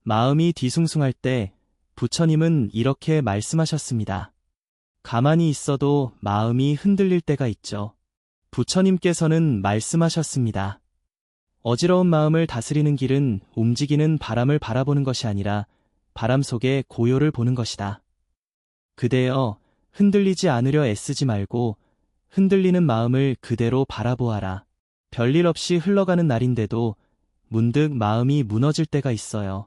마음이 뒤숭숭할 때 부처님은 이렇게 말씀하셨습니다. 가만히 있어도 마음이 흔들릴 때가 있죠. 부처님께서는 말씀하셨습니다. 어지러운 마음을 다스리는 길은 움직이는 바람을 바라보는 것이 아니라 바람 속의 고요를 보는 것이다. 그대여, 흔들리지 않으려 애쓰지 말고 흔들리는 마음을 그대로 바라보아라. 별일 없이 흘러가는 날인데도 문득 마음이 무너질 때가 있어요.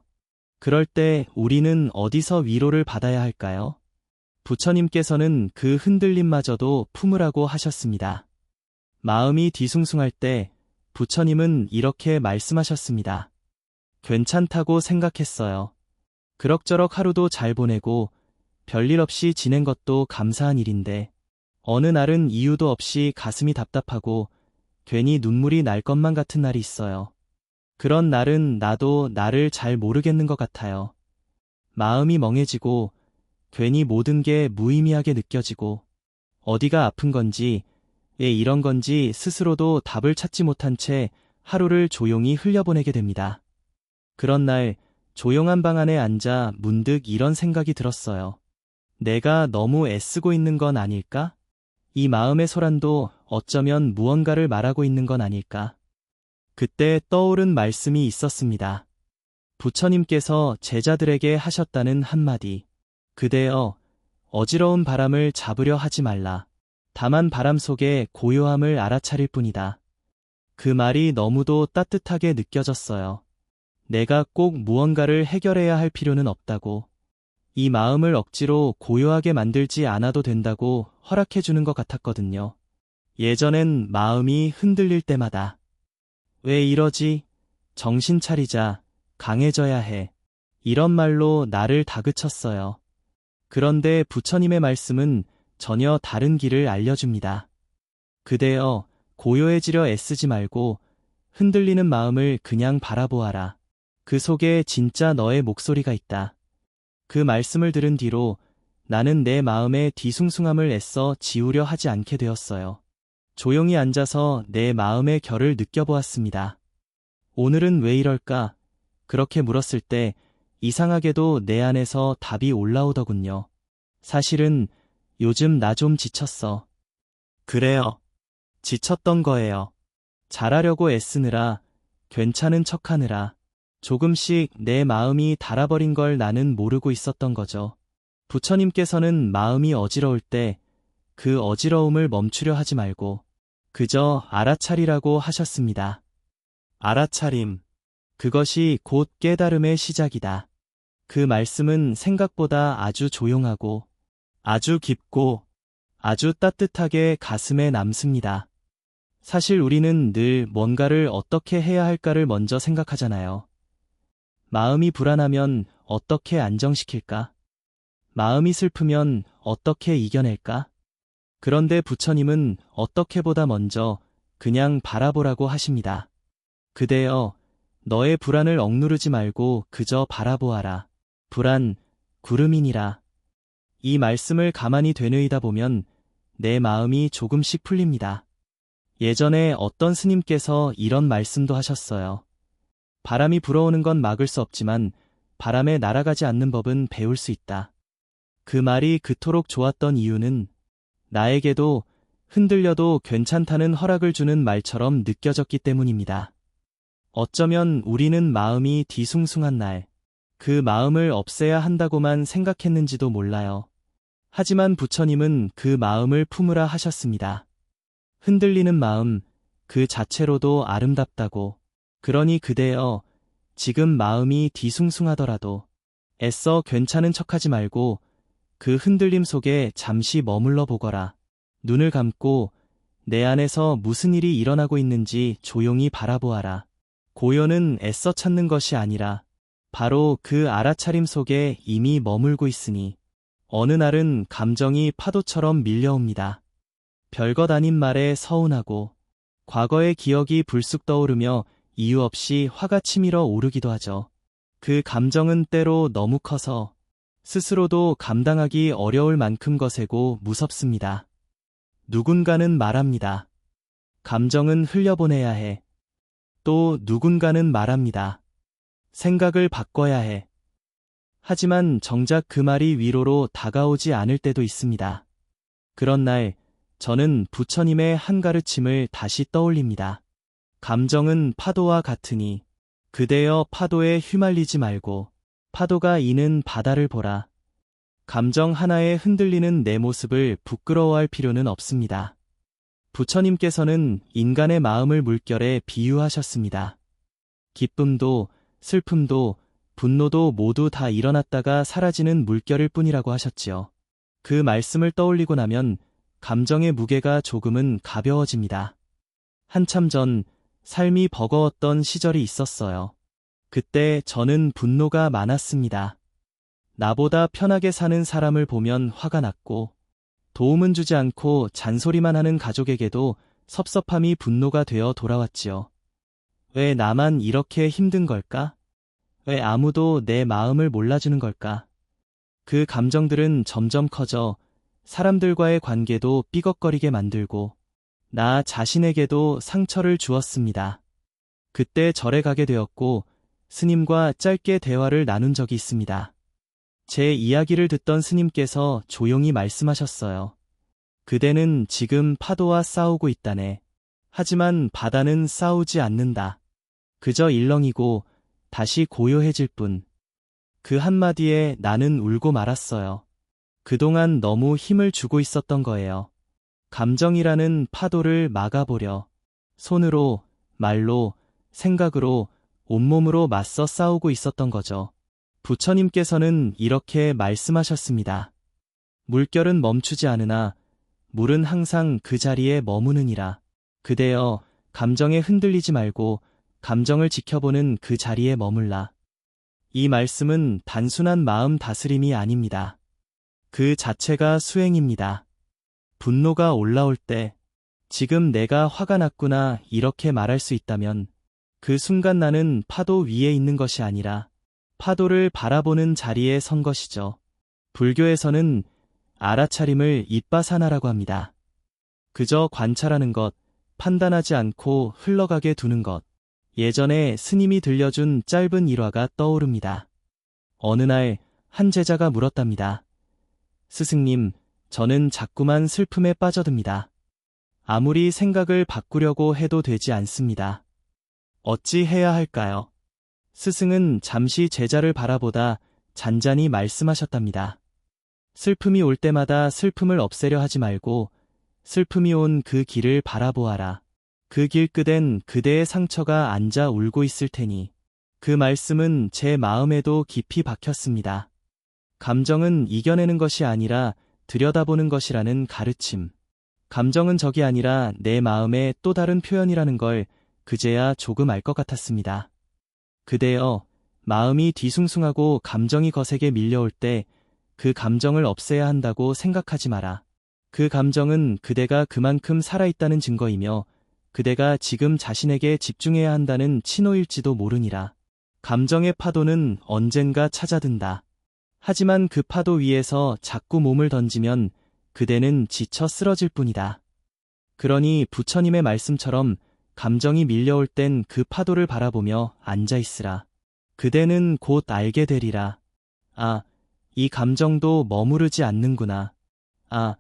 그럴 때 우리는 어디서 위로를 받아야 할까요? 부처님께서는 그 흔들림마저도 품으라고 하셨습니다. 마음이 뒤숭숭할 때 부처님은 이렇게 말씀하셨습니다. 괜찮다고 생각했어요. 그럭저럭 하루도 잘 보내고 별일 없이 지낸 것도 감사한 일인데 어느 날은 이유도 없이 가슴이 답답하고 괜히 눈물이 날 것만 같은 날이 있어요. 그런 날은 나도 나를 잘 모르겠는 것 같아요. 마음이 멍해지고 괜히 모든 게 무의미하게 느껴지고 어디가 아픈 건지 왜 이런 건지 스스로도 답을 찾지 못한 채 하루를 조용히 흘려보내게 됩니다. 그런 날 조용한 방 안에 앉아 문득 이런 생각이 들었어요. 내가 너무 애쓰고 있는 건 아닐까? 이 마음의 소란도 어쩌면 무언가를 말하고 있는 건 아닐까? 그때 떠오른 말씀이 있었습니다. 부처님께서 제자들에게 하셨다는 한마디. 그대여, 어지러운 바람을 잡으려 하지 말라. 다만 바람 속에 고요함을 알아차릴 뿐이다. 그 말이 너무도 따뜻하게 느껴졌어요. 내가 꼭 무언가를 해결해야 할 필요는 없다고. 이 마음을 억지로 고요하게 만들지 않아도 된다고 허락해주는 것 같았거든요. 예전엔 마음이 흔들릴 때마다 왜 이러지? 정신 차리자. 강해져야 해. 이런 말로 나를 다그쳤어요. 그런데 부처님의 말씀은 전혀 다른 길을 알려줍니다. 그대여, 고요해지려 애쓰지 말고 흔들리는 마음을 그냥 바라보아라. 그 속에 진짜 너의 목소리가 있다. 그 말씀을 들은 뒤로 나는 내 마음의 뒤숭숭함을 애써 지우려 하지 않게 되었어요. 조용히 앉아서 내 마음의 결을 느껴보았습니다. 오늘은 왜 이럴까? 그렇게 물었을 때 이상하게도 내 안에서 답이 올라오더군요. 사실은 요즘 나 좀 지쳤어. 그래요. 지쳤던 거예요. 잘하려고 애쓰느라, 괜찮은 척하느라, 조금씩 내 마음이 닳아버린 걸 나는 모르고 있었던 거죠. 부처님께서는 마음이 어지러울 때 그 어지러움을 멈추려 하지 말고 그저 알아차리라고 하셨습니다. 알아차림. 그것이 곧 깨달음의 시작이다. 그 말씀은 생각보다 아주 조용하고 아주 깊고 아주 따뜻하게 가슴에 남습니다. 사실 우리는 늘 뭔가를 어떻게 해야 할까를 먼저 생각하잖아요. 마음이 불안하면 어떻게 안정시킬까? 마음이 슬프면 어떻게 이겨낼까? 그런데 부처님은 어떻게보다 먼저 그냥 바라보라고 하십니다. 그대여, 너의 불안을 억누르지 말고 그저 바라보아라. 불안, 구름이니라. 이 말씀을 가만히 되뇌이다 보면 내 마음이 조금씩 풀립니다. 예전에 어떤 스님께서 이런 말씀도 하셨어요. 바람이 불어오는 건 막을 수 없지만 바람에 날아가지 않는 법은 배울 수 있다. 그 말이 그토록 좋았던 이유는 나에게도 흔들려도 괜찮다는 허락을 주는 말처럼 느껴졌기 때문입니다. 어쩌면 우리는 마음이 뒤숭숭한 날, 그 마음을 없애야 한다고만 생각했는지도 몰라요. 하지만 부처님은 그 마음을 품으라 하셨습니다. 흔들리는 마음, 그 자체로도 아름답다고. 그러니 그대여, 지금 마음이 뒤숭숭하더라도 애써 괜찮은 척하지 말고 그 흔들림 속에 잠시 머물러 보거라. 눈을 감고 내 안에서 무슨 일이 일어나고 있는지 조용히 바라보아라. 고요는 애써 찾는 것이 아니라 바로 그 알아차림 속에 이미 머물고 있으니 어느 날은 감정이 파도처럼 밀려옵니다. 별것 아닌 말에 서운하고 과거의 기억이 불쑥 떠오르며 이유 없이 화가 치밀어 오르기도 하죠. 그 감정은 때로 너무 커서 스스로도 감당하기 어려울 만큼 거세고 무섭습니다. 누군가는 말합니다. 감정은 흘려보내야 해. 또 누군가는 말합니다. 생각을 바꿔야 해. 하지만 정작 그 말이 위로로 다가오지 않을 때도 있습니다. 그런 날, 저는 부처님의 한 가르침을 다시 떠올립니다. 감정은 파도와 같으니 그대여 파도에 휘말리지 말고 파도가 이는 바다를 보라. 감정 하나에 흔들리는 내 모습을 부끄러워할 필요는 없습니다. 부처님께서는 인간의 마음을 물결에 비유하셨습니다. 기쁨도 슬픔도 분노도 모두 다 일어났다가 사라지는 물결일 뿐이라고 하셨지요. 그 말씀을 떠올리고 나면 감정의 무게가 조금은 가벼워집니다. 한참 전 삶이 버거웠던 시절이 있었어요. 그때 저는 분노가 많았습니다. 나보다 편하게 사는 사람을 보면 화가 났고, 도움은 주지 않고 잔소리만 하는 가족에게도 섭섭함이 분노가 되어 돌아왔지요. 왜 나만 이렇게 힘든 걸까? 왜 아무도 내 마음을 몰라주는 걸까? 그 감정들은 점점 커져 사람들과의 관계도 삐걱거리게 만들고 나 자신에게도 상처를 주었습니다. 그때 절에 가게 되었고 스님과 짧게 대화를 나눈 적이 있습니다. 제 이야기를 듣던 스님께서 조용히 말씀하셨어요. 그대는 지금 파도와 싸우고 있다네. 하지만 바다는 싸우지 않는다. 그저 일렁이고 다시 고요해질 뿐. 그 한마디에 나는 울고 말았어요. 그동안 너무 힘을 주고 있었던 거예요. 감정이라는 파도를 막아보려 손으로, 말로, 생각으로, 온몸으로 맞서 싸우고 있었던 거죠. 부처님께서는 이렇게 말씀하셨습니다. 물결은 멈추지 않으나 물은 항상 그 자리에 머무느니라. 그대여 감정에 흔들리지 말고 감정을 지켜보는 그 자리에 머물라. 이 말씀은 단순한 마음 다스림이 아닙니다. 그 자체가 수행입니다. 분노가 올라올 때 지금 내가 화가 났구나 이렇게 말할 수 있다면 그 순간 나는 파도 위에 있는 것이 아니라 파도를 바라보는 자리에 선 것이죠. 불교에서는 알아차림을 잇바사나라고 합니다. 그저 관찰하는 것, 판단하지 않고 흘러가게 두는 것. 예전에 스님이 들려준 짧은 일화가 떠오릅니다. 어느 날 한 제자가 물었답니다. 스승님, 저는 자꾸만 슬픔에 빠져듭니다. 아무리 생각을 바꾸려고 해도 되지 않습니다. 어찌 해야 할까요? 스승은 잠시 제자를 바라보다 잔잔히 말씀하셨답니다. 슬픔이 올 때마다 슬픔을 없애려 하지 말고 슬픔이 온 그 길을 바라보아라. 그 길 끝엔 그대의 상처가 앉아 울고 있을 테니. 그 말씀은 제 마음에도 깊이 박혔습니다. 감정은 이겨내는 것이 아니라 들여다보는 것이라는 가르침. 감정은 적이 아니라 내 마음의 또 다른 표현이라는 걸 그제야 조금 알 것 같았습니다. 그대여, 마음이 뒤숭숭하고 감정이 거세게 밀려올 때 그 감정을 없애야 한다고 생각하지 마라. 그 감정은 그대가 그만큼 살아있다는 증거이며 그대가 지금 자신에게 집중해야 한다는 신호일지도 모르니라. 감정의 파도는 언젠가 찾아든다. 하지만 그 파도 위에서 자꾸 몸을 던지면 그대는 지쳐 쓰러질 뿐이다. 그러니 부처님의 말씀처럼 감정이 밀려올 땐 그 파도를 바라보며 앉아있으라. 그대는 곧 알게 되리라. 아, 이 감정도 머무르지 않는구나. 아,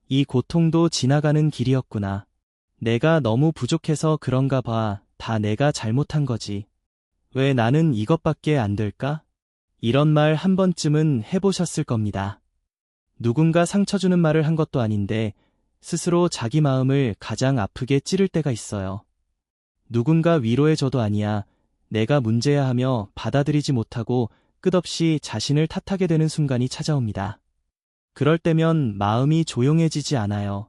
이 고통도 지나가는 길이었구나. 내가 너무 부족해서 그런가 봐. 다 내가 잘못한 거지. 왜 나는 이것밖에 안 될까? 이런 말 한 번쯤은 해보셨을 겁니다. 누군가 상처 주는 말을 한 것도 아닌데 스스로 자기 마음을 가장 아프게 찌를 때가 있어요. 누군가 위로해줘도 아니야. 내가 문제야 하며 받아들이지 못하고 끝없이 자신을 탓하게 되는 순간이 찾아옵니다. 그럴 때면 마음이 조용해지지 않아요.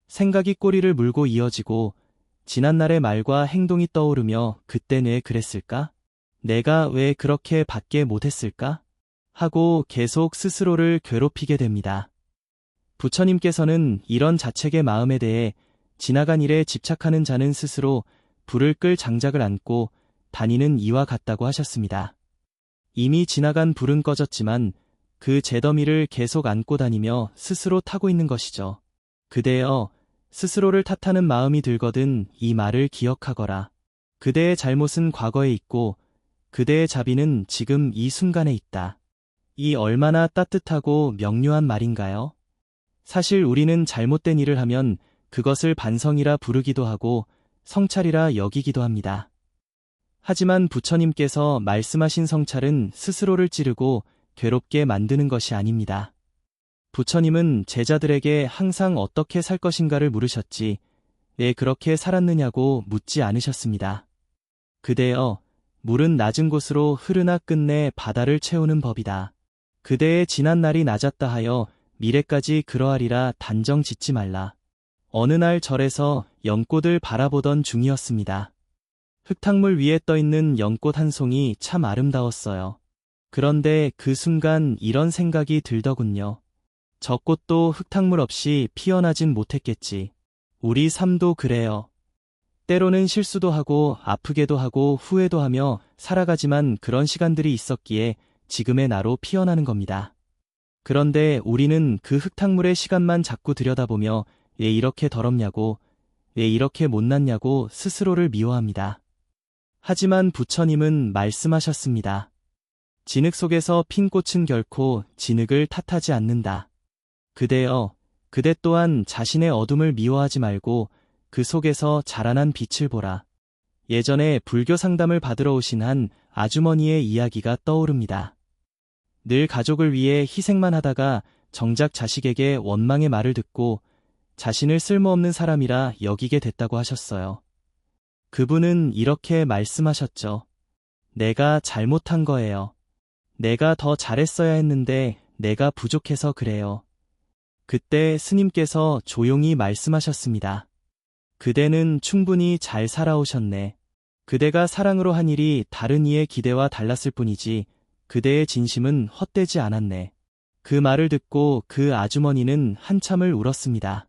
생각이 꼬리를 물고 이어지고 지난날의 말과 행동이 떠오르며 그땐 왜 그랬을까? 내가 왜 그렇게 받게 못했을까? 하고 계속 스스로를 괴롭히게 됩니다. 부처님께서는 이런 자책의 마음에 대해 지나간 일에 집착하는 자는 스스로 불을 끌 장작을 안고 다니는 이와 같다고 하셨습니다. 이미 지나간 불은 꺼졌지만 그 재더미를 계속 안고 다니며 스스로 타고 있는 것이죠. 그대여, 스스로를 탓하는 마음이 들거든 이 말을 기억하거라. 그대의 잘못은 과거에 있고 그대의 자비는 지금 이 순간에 있다. 이 얼마나 따뜻하고 명료한 말인가요? 사실 우리는 잘못된 일을 하면 그것을 반성이라 부르기도 하고 성찰이라 여기기도 합니다. 하지만 부처님께서 말씀하신 성찰은 스스로를 찌르고 괴롭게 만드는 것이 아닙니다. 부처님은 제자들에게 항상 어떻게 살 것인가를 물으셨지, 왜 그렇게 살았느냐고 묻지 않으셨습니다. 그대여, 물은 낮은 곳으로 흐르나 끝내 바다를 채우는 법이다. 그대의 지난 날이 낮았다 하여 미래까지 그러하리라 단정 짓지 말라. 어느 날 절에서 연꽃을 바라보던 중이었습니다. 흙탕물 위에 떠있는 연꽃 한 송이 참 아름다웠어요. 그런데 그 순간 이런 생각이 들더군요. 저 꽃도 흙탕물 없이 피어나진 못했겠지. 우리 삶도 그래요. 때로는 실수도 하고 아프게도 하고 후회도 하며 살아가지만 그런 시간들이 있었기에 지금의 나로 피어나는 겁니다. 그런데 우리는 그 흙탕물의 시간만 자꾸 들여다보며 왜 이렇게 더럽냐고, 왜 이렇게 못났냐고 스스로를 미워합니다. 하지만 부처님은 말씀하셨습니다. 진흙 속에서 핀 꽃은 결코 진흙을 탓하지 않는다. 그대여, 그대 또한 자신의 어둠을 미워하지 말고 그 속에서 자라난 빛을 보라. 예전에 불교 상담을 받으러 오신 한 아주머니의 이야기가 떠오릅니다. 늘 가족을 위해 희생만 하다가 정작 자식에게 원망의 말을 듣고 자신을 쓸모없는 사람이라 여기게 됐다고 하셨어요. 그분은 이렇게 말씀하셨죠. 내가 잘못한 거예요. 내가 더 잘했어야 했는데 내가 부족해서 그래요. 그때 스님께서 조용히 말씀하셨습니다. 그대는 충분히 잘 살아오셨네. 그대가 사랑으로 한 일이 다른 이의 기대와 달랐을 뿐이지 그대의 진심은 헛되지 않았네. 그 말을 듣고 그 아주머니는 한참을 울었습니다.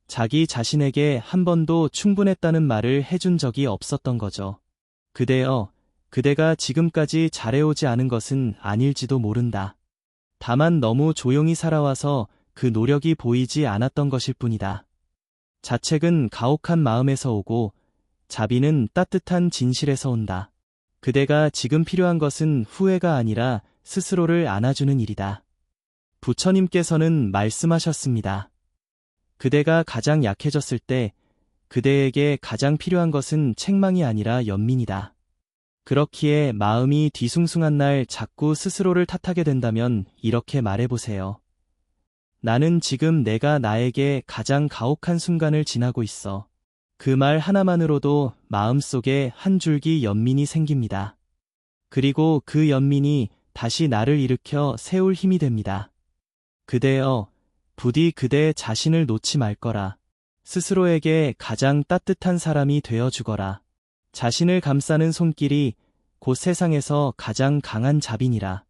자기 자신에게 한 번도 충분했다는 말을 해준 적이 없었던 거죠. 그대여, 그대가 지금까지 잘해오지 않은 것은 아닐지도 모른다. 다만 너무 조용히 살아와서 그 노력이 보이지 않았던 것일 뿐이다. 자책은 가혹한 마음에서 오고 자비는 따뜻한 진실에서 온다. 그대가 지금 필요한 것은 후회가 아니라 스스로를 안아주는 일이다. 부처님께서는 말씀하셨습니다. 그대가 가장 약해졌을 때 그대에게 가장 필요한 것은 책망이 아니라 연민이다. 그렇기에 마음이 뒤숭숭한 날 자꾸 스스로를 탓하게 된다면 이렇게 말해보세요. 나는 지금 내가 나에게 가장 가혹한 순간을 지나고 있어. 그 말 하나만으로도 마음속에 한 줄기 연민이 생깁니다. 그리고 그 연민이 다시 나를 일으켜 세울 힘이 됩니다. 그대여, 부디 그대 자신을 놓지 말 거라. 스스로에게 가장 따뜻한 사람이 되어 주거라. 자신을 감싸는 손길이 곧 세상에서 가장 강한 자비니라.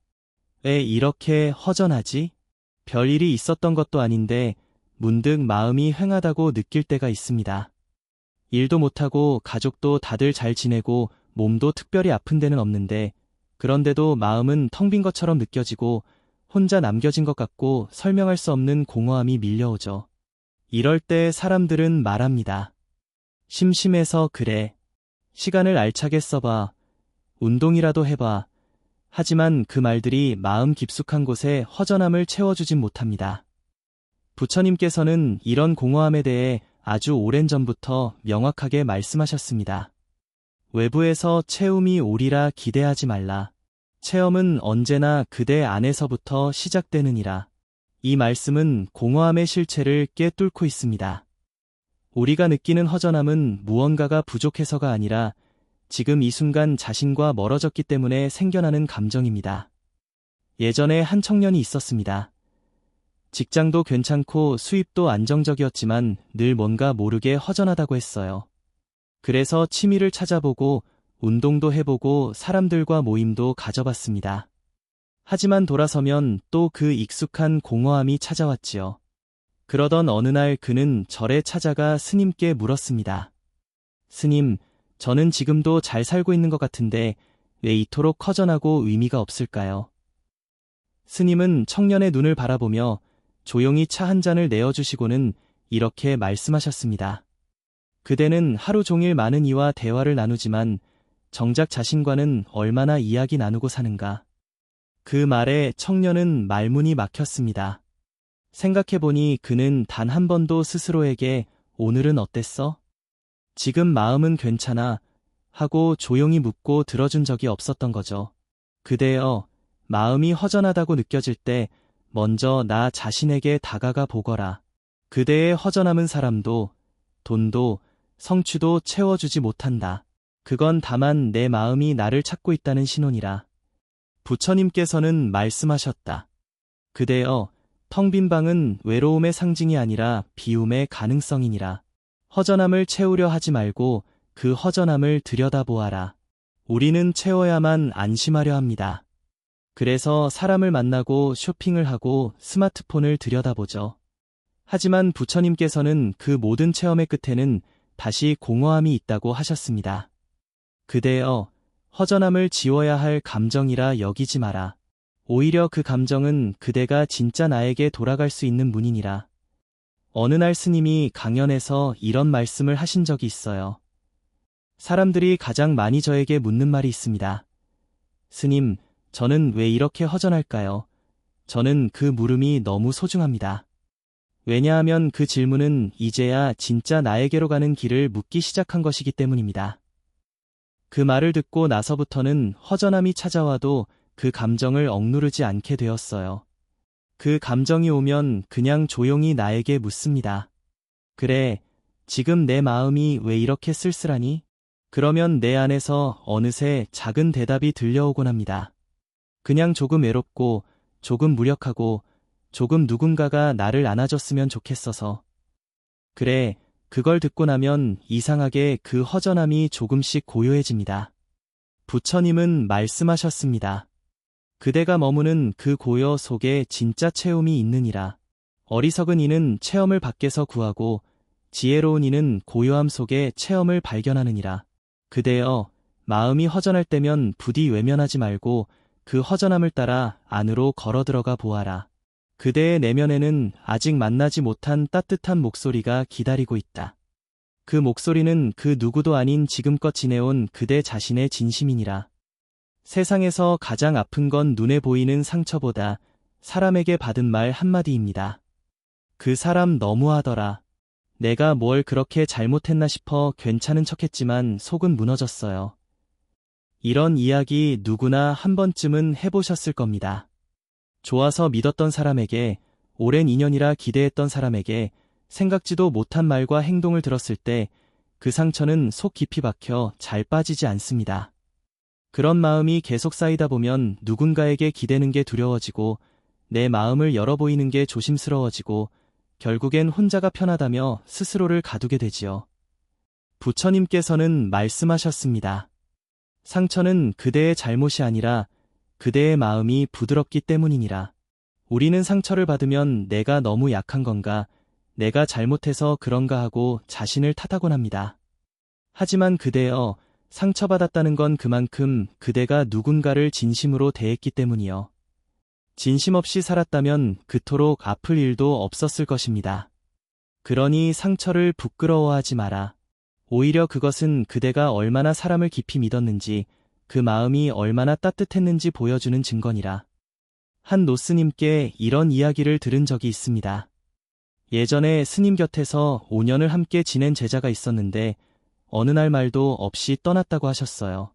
왜 이렇게 허전하지? 별일이 있었던 것도 아닌데 문득 마음이 횡하다고 느낄 때가 있습니다. 일도 못하고 가족도 다들 잘 지내고 몸도 특별히 아픈 데는 없는데 그런데도 마음은 텅 빈 것처럼 느껴지고 혼자 남겨진 것 같고 설명할 수 없는 공허함이 밀려오죠. 이럴 때 사람들은 말합니다. 심심해서 그래. 시간을 알차게 써봐. 운동이라도 해봐. 하지만 그 말들이 마음 깊숙한 곳에 허전함을 채워주진 못합니다. 부처님께서는 이런 공허함에 대해 아주 오랜 전부터 명확하게 말씀하셨습니다. 외부에서 채움이 오리라 기대하지 말라. 체험은 언제나 그대 안에서부터 시작되느니라. 이 말씀은 공허함의 실체를 꿰뚫고 있습니다. 우리가 느끼는 허전함은 무언가가 부족해서가 아니라 지금 이 순간 자신과 멀어졌기 때문에 생겨나는 감정입니다. 예전에 한 청년이 있었습니다. 직장도 괜찮고 수입도 안정적이었지만 늘 뭔가 모르게 허전하다고 했어요. 그래서 취미를 찾아보고 운동도 해보고 사람들과 모임도 가져봤습니다. 하지만 돌아서면 또 그 익숙한 공허함이 찾아왔지요. 그러던 어느 날 그는 절에 찾아가 스님께 물었습니다. 스님, 저는 지금도 잘 살고 있는 것 같은데 왜 이토록 허전하고 의미가 없을까요? 스님은 청년의 눈을 바라보며 조용히 차 한 잔을 내어주시고는 이렇게 말씀하셨습니다. 그대는 하루 종일 많은 이와 대화를 나누지만 정작 자신과는 얼마나 이야기 나누고 사는가. 그 말에 청년은 말문이 막혔습니다. 생각해보니 그는 단 한 번도 스스로에게 오늘은 어땠어? 지금 마음은 괜찮아? 하고 조용히 묻고 들어준 적이 없었던 거죠. 그대여, 마음이 허전하다고 느껴질 때 먼저 나 자신에게 다가가 보거라. 그대의 허전함은 사람도, 돈도, 성취도 채워주지 못한다. 그건 다만 내 마음이 나를 찾고 있다는 신호니라. 부처님께서는 말씀하셨다. 그대여, 텅 빈 방은 외로움의 상징이 아니라 비움의 가능성이니라. 허전함을 채우려 하지 말고 그 허전함을 들여다보아라. 우리는 채워야만 안심하려 합니다. 그래서 사람을 만나고 쇼핑을 하고 스마트폰을 들여다보죠. 하지만 부처님께서는 그 모든 체험의 끝에는 다시 공허함이 있다고 하셨습니다. 그대여, 허전함을 지워야 할 감정이라 여기지 마라. 오히려 그 감정은 그대가 진짜 나에게 돌아갈 수 있는 문이니라. 어느 날 스님이 강연에서 이런 말씀을 하신 적이 있어요. 사람들이 가장 많이 저에게 묻는 말이 있습니다. 스님, 저는 왜 이렇게 허전할까요? 저는 그 물음이 너무 소중합니다. 왜냐하면 그 질문은 이제야 진짜 나에게로 가는 길을 묻기 시작한 것이기 때문입니다. 그 말을 듣고 나서부터는 허전함이 찾아와도 그 감정을 억누르지 않게 되었어요. 그 감정이 오면 그냥 조용히 나에게 묻습니다. 그래, 지금 내 마음이 왜 이렇게 쓸쓸하니? 그러면 내 안에서 어느새 작은 대답이 들려오곤 합니다. 그냥 조금 외롭고, 조금 무력하고, 조금 누군가가 나를 안아줬으면 좋겠어서. 그래, 그걸 듣고 나면 이상하게 그 허전함이 조금씩 고요해집니다. 부처님은 말씀하셨습니다. 그대가 머무는 그 고요 속에 진짜 체험이 있느니라. 어리석은 이는 체험을 밖에서 구하고 지혜로운 이는 고요함 속에 체험을 발견하느니라. 그대여, 마음이 허전할 때면 부디 외면하지 말고 그 허전함을 따라 안으로 걸어 들어가 보아라. 그대의 내면에는 아직 만나지 못한 따뜻한 목소리가 기다리고 있다. 그 목소리는 그 누구도 아닌 지금껏 지내온 그대 자신의 진심이니라. 세상에서 가장 아픈 건 눈에 보이는 상처보다 사람에게 받은 말 한마디입니다. 그 사람 너무하더라. 내가 뭘 그렇게 잘못했나 싶어 괜찮은 척했지만 속은 무너졌어요. 이런 이야기 누구나 한 번쯤은 해보셨을 겁니다. 좋아서 믿었던 사람에게, 오랜 인연이라 기대했던 사람에게 생각지도 못한 말과 행동을 들었을 때 그 상처는 속 깊이 박혀 잘 빠지지 않습니다. 그런 마음이 계속 쌓이다 보면 누군가에게 기대는 게 두려워지고 내 마음을 열어보이는 게 조심스러워지고 결국엔 혼자가 편하다며 스스로를 가두게 되지요. 부처님께서는 말씀하셨습니다. 상처는 그대의 잘못이 아니라 그대의 마음이 부드럽기 때문이니라. 우리는 상처를 받으면 내가 너무 약한 건가, 내가 잘못해서 그런가 하고 자신을 탓하곤 합니다. 하지만 그대여, 상처받았다는 건 그만큼 그대가 누군가를 진심으로 대했기 때문이요. 진심 없이 살았다면 그토록 아플 일도 없었을 것입니다. 그러니 상처를 부끄러워하지 마라. 오히려 그것은 그대가 얼마나 사람을 깊이 믿었는지, 그 마음이 얼마나 따뜻했는지 보여주는 증거니라. 한 노스님께 이런 이야기를 들은 적이 있습니다. 예전에 스님 곁에서 5년을 함께 지낸 제자가 있었는데 어느 날 말도 없이 떠났다고 하셨어요.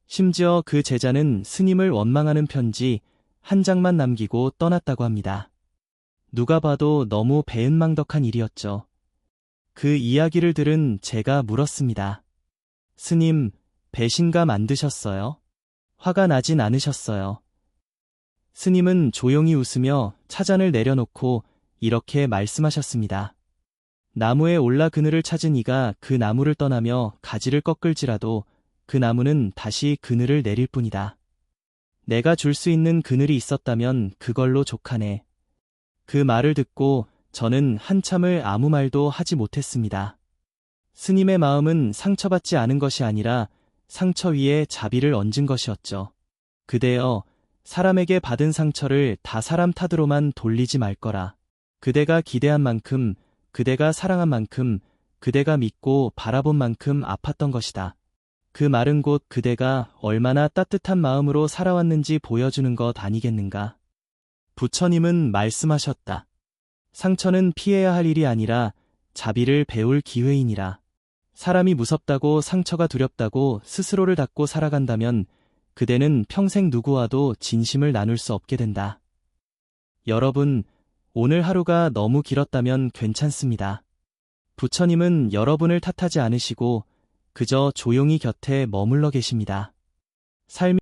심지어 그 제자는 스님을 원망하는 편지 한 장만 남기고 떠났다고 합니다. 누가 봐도 너무 배은망덕한 일이었죠. 그 이야기를 들은 제가 물었습니다. 스님, 배신감 안 드셨어요? 화가 나진 않으셨어요? 스님은 조용히 웃으며 차잔을 내려놓고 이렇게 말씀하셨습니다. 나무에 올라 그늘을 찾은 이가 그 나무를 떠나며 가지를 꺾을지라도 그 나무는 다시 그늘을 내릴 뿐이다. 내가 줄 수 있는 그늘이 있었다면 그걸로 족하네. 그 말을 듣고 저는 한참을 아무 말도 하지 못했습니다. 스님의 마음은 상처받지 않은 것이 아니라 상처 위에 자비를 얹은 것이었죠. 그대여, 사람에게 받은 상처를 다 사람 탓으로만 돌리지 말 거라. 그대가 기대한 만큼, 그대가 사랑한 만큼, 그대가 믿고 바라본 만큼 아팠던 것이다. 그 말은 곧 그대가 얼마나 따뜻한 마음으로 살아왔는지 보여주는 것 아니겠는가. 부처님은 말씀하셨다. 상처는 피해야 할 일이 아니라 자비를 배울 기회이니라. 사람이 무섭다고 상처가 두렵다고 스스로를 닫고 살아간다면 그대는 평생 누구와도 진심을 나눌 수 없게 된다. 여러분, 오늘 하루가 너무 길었다면 괜찮습니다. 부처님은 여러분을 탓하지 않으시고 그저 조용히 곁에 머물러 계십니다. 삶이